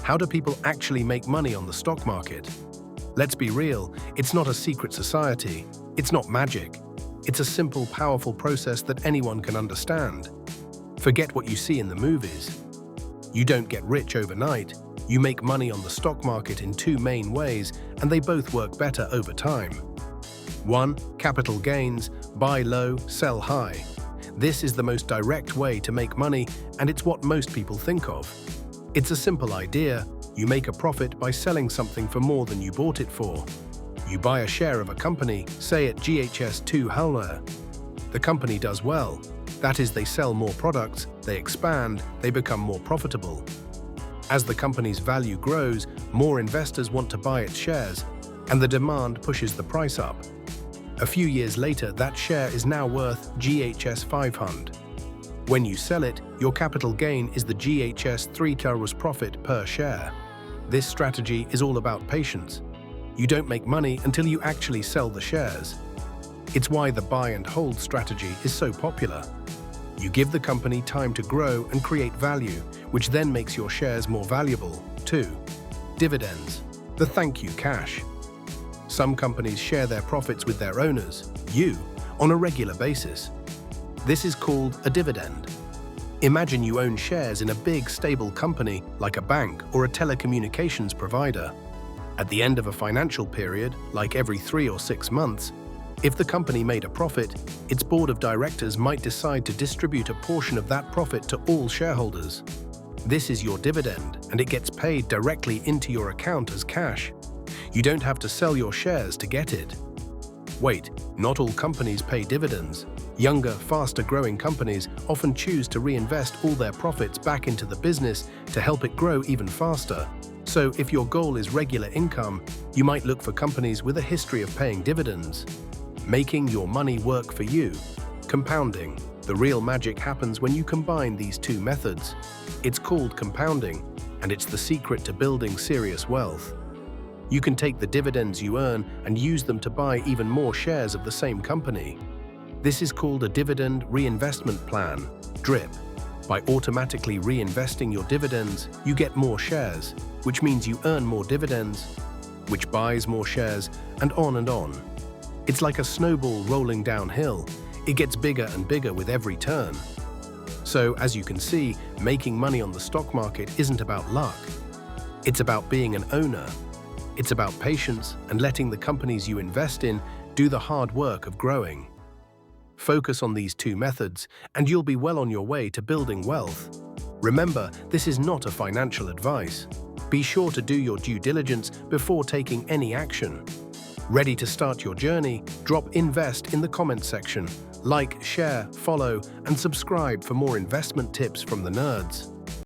How do people actually make money on the stock market? Let's be real, it's not a secret society. It's not magic. It's a simple, powerful process that anyone can understand. Forget what you see in the movies. You don't get rich overnight. You make money on the stock market in two main ways, and they both work better over time. 1. Capital gains. Buy low, sell high. This is the most direct way to make money, and it's what most people think of. It's a simple idea. You make a profit by selling something for more than you bought it for. You buy a share of a company, say at GHS2 Halner. The company does well. That is, they sell more products, they expand, they become more profitable. As the company's value grows, more investors want to buy its shares, and the demand pushes the price up. A few years later, that share is now worth GHS 500. When you sell it, your capital gain is the GHS 3 gross profit per share. This strategy is all about patience. You don't make money until you actually sell the shares. It's why the buy and hold strategy is so popular. You give the company time to grow and create value, which then makes your shares more valuable. 2. Dividends. The thank you cash. Some companies share their profits with their owners, you, on a regular basis. This is called a dividend. Imagine you own shares in a big, stable company like a bank or a telecommunications provider. At the end of a financial period, like every 3 or 6 months, if the company made a profit, its board of directors might decide to distribute a portion of that profit to all shareholders. This is your dividend, and it gets paid directly into your account as cash. You don't have to sell your shares to get it. Wait, not all companies pay dividends. Younger, faster-growing companies often choose to reinvest all their profits back into the business to help it grow even faster. So if your goal is regular income, you might look for companies with a history of paying dividends. Making your money work for you. Compounding. The real magic happens when you combine these two methods. It's called compounding, and it's the secret to building serious wealth. You can take the dividends you earn and use them to buy even more shares of the same company. This is called a dividend reinvestment plan, DRIP. By automatically reinvesting your dividends, you get more shares, which means you earn more dividends, which buys more shares, and on and on. It's like a snowball rolling downhill. It gets bigger and bigger with every turn. So, as you can see, making money on the stock market isn't about luck. It's about being an owner. It's about patience and letting the companies you invest in do the hard work of growing. Focus on these two methods, and you'll be well on your way to building wealth. Remember, this is not a financial advice. Be sure to do your due diligence before taking any action. Ready to start your journey? Drop INVEST in the comments section. Like, share, follow, and subscribe for more investment tips from the nerds.